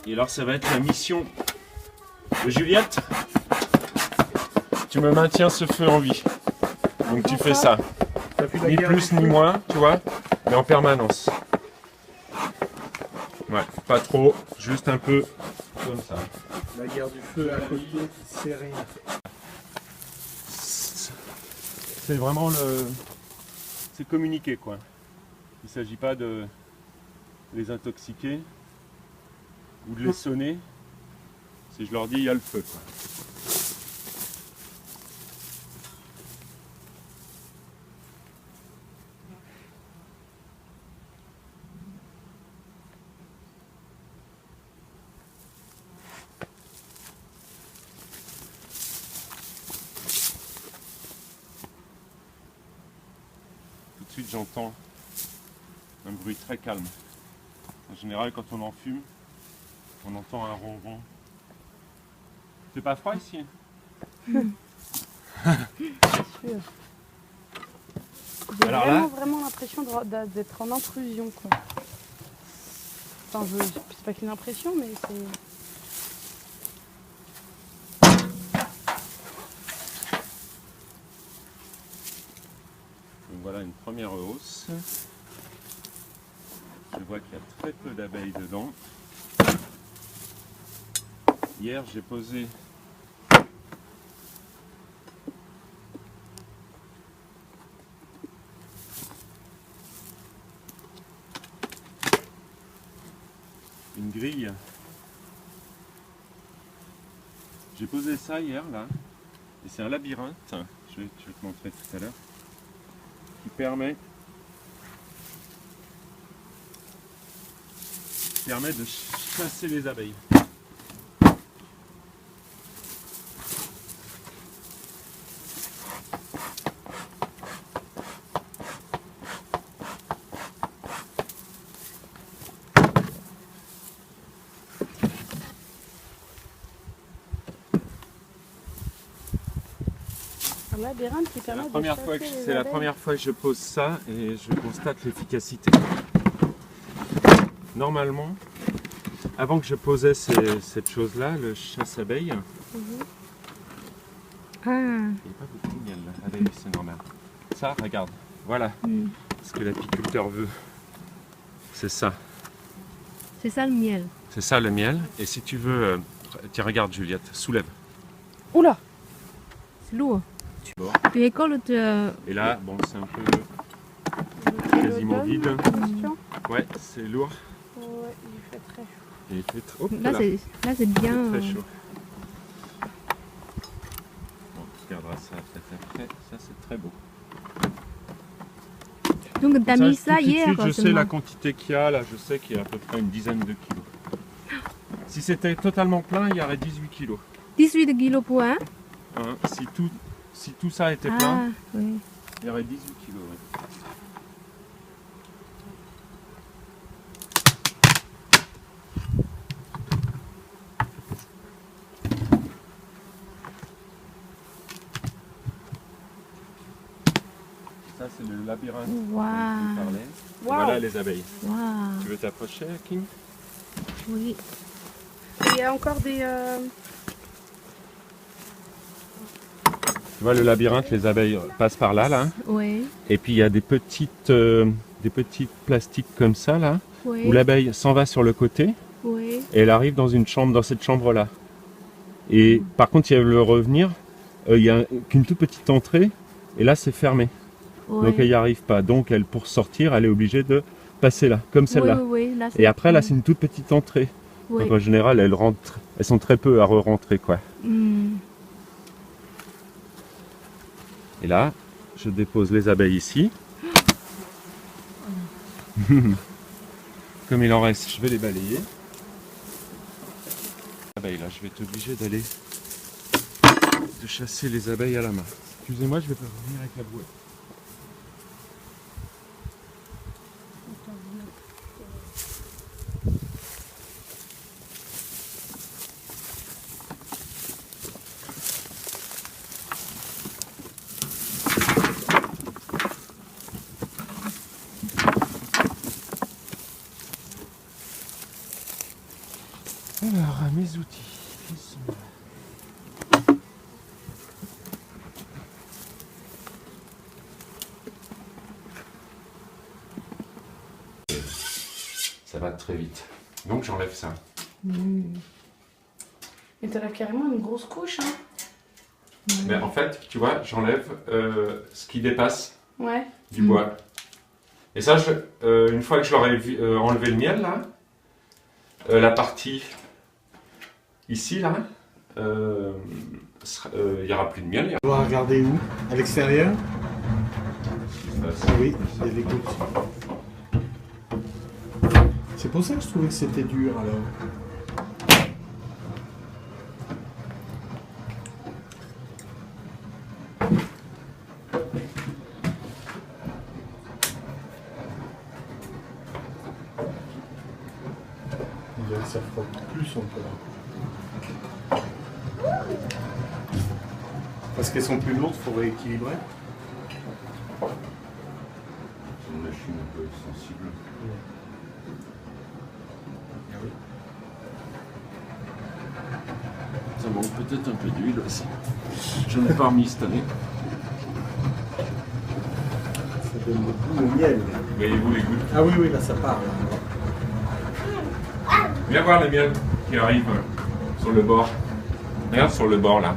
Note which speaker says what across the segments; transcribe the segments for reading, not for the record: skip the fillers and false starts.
Speaker 1: Et alors ça va être la mission de Juliette. Tu me maintiens ce feu en vie. Donc tu fais ça. Ni plus ni moins, tu vois, mais en permanence. Ouais, pas trop, juste un peu comme ça.
Speaker 2: La guerre du feu à côté, c'est rien.
Speaker 1: C'est vraiment le... C'est communiquer, quoi. Il ne s'agit pas de les intoxiquer ou de les sonner. Si je leur dis, il y a le feu, quoi. Tout de suite, j'entends un bruit très calme. En général, quand on en fume, on entend un ronron. C'est pas froid ici?
Speaker 3: C'est sûr. J'ai vraiment l'impression d'être en intrusion, quoi. Enfin, c'est pas qu'une impression, mais c'est...
Speaker 1: Donc voilà une première hausse. Je vois qu'il y a très peu d'abeilles dedans. Hier, j'ai posé une grille. J'ai posé ça hier là, et c'est un labyrinthe, je vais te montrer tout à l'heure, qui permet de chasser les abeilles.
Speaker 3: Un labyrinthe qui permet de chasser les abeilles.
Speaker 1: C'est la première fois que je pose ça et je constate l'efficacité. Normalement, avant que je posais cette chose-là, le chasse-abeille, il n'y a pas beaucoup de miel là. Ah oui, c'est normal. Ça, regarde, voilà ce que l'apiculteur veut. C'est ça.
Speaker 4: C'est ça le miel.
Speaker 1: C'est ça le miel. Et si tu veux, tiens, regarde Juliette, soulève.
Speaker 3: Oula!
Speaker 4: C'est lourd.
Speaker 1: Bon.
Speaker 4: Tu récoltes.
Speaker 1: Et là, bon, c'est un peu quasiment vide. Ouais, c'est lourd.
Speaker 3: Ouais, il fait très chaud.
Speaker 1: Et il fait trop.
Speaker 4: Là, c'est bien.
Speaker 1: Très chaud. Bon, tu regarderas ça peut-être après. Ça, c'est très beau.
Speaker 4: Donc, tu as mis ça
Speaker 1: tout de
Speaker 4: hier.
Speaker 1: suite, je sais
Speaker 4: seulement.
Speaker 1: la quantité qu'il y a. Là, je sais qu'il y a à peu près une dizaine de kilos. Si c'était totalement plein, il y aurait 18 kilos.
Speaker 4: 18 kilos pour un.
Speaker 1: Hein, si tout ça était plein,
Speaker 4: Oui.
Speaker 1: il y aurait 18 kilos. Ouais. Ça, c'est le labyrinthe dont
Speaker 4: Waouh.
Speaker 1: je parlais.
Speaker 3: Wow.
Speaker 1: Voilà les abeilles.
Speaker 4: Waouh.
Speaker 1: Tu veux t'approcher, Kim?
Speaker 4: Oui.
Speaker 3: Il y a encore des...
Speaker 1: Tu vois le labyrinthe, les abeilles passent par là, là.
Speaker 4: Oui.
Speaker 1: Et puis il y a des petits plastiques comme ça, là,
Speaker 4: Oui.
Speaker 1: où l'abeille s'en va sur le côté
Speaker 4: Oui.
Speaker 1: et elle arrive dans une chambre, dans cette chambre-là. Et par contre, si elle veut revenir, il n'y a qu'une toute petite entrée et là, c'est fermé.
Speaker 4: Oui.
Speaker 1: Donc elle n'y arrive pas. Donc elle, pour sortir, elle est obligée de passer là, comme celle-là.
Speaker 4: Oui, oui, là,
Speaker 1: Et après, là, c'est une toute petite entrée.
Speaker 4: Oui.
Speaker 1: Donc en général, elles sont très peu à re-rentrer, quoi.
Speaker 4: Hmm.
Speaker 1: Et là, je dépose les abeilles ici. Comme il en reste, je vais les balayer. Abeilles, là, je vais être obligé de chasser les abeilles à la main. Excusez-moi, je vais pas revenir avec la bouée. ça va très vite. Donc j'enlève ça.
Speaker 3: Et t'as là carrément une grosse couche, hein.
Speaker 1: Mais en fait, tu vois, j'enlève ce qui dépasse
Speaker 3: Ouais.
Speaker 1: du bois. Et ça, une fois que je leur ai enlevé le miel, là, la partie ici, là, il n'y aura plus de miel.
Speaker 2: On va regarder où? À l'extérieur? Ah oui, il y a des gouttes. C'est pour ça que je trouvais que c'était dur alors. On dirait que ça frotte plus encore. Parce qu'elles sont plus lourdes, il faut rééquilibrer.
Speaker 1: C'est une machine un peu sensible. Ça manque peut-être un peu d'huile aussi. Je n'en ai pas remis cette année.
Speaker 2: Ça donne beaucoup de miel.
Speaker 1: Voyez-vous les gouttes?
Speaker 2: Ah oui, oui, là ça part. Là.
Speaker 1: Viens voir les miels qui arrivent sur le bord. Regarde sur le bord là.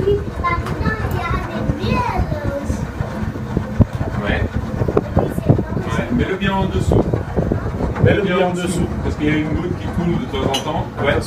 Speaker 5: Oui, là-dedans, il y a des miels aussi.
Speaker 1: Ouais.
Speaker 5: Oui, c'est bon.
Speaker 1: Ouais. Mets-le bien en dessous. Mets-le bien en dessous. Parce qu'il y a une goutte qui coule de temps en temps. Ouais.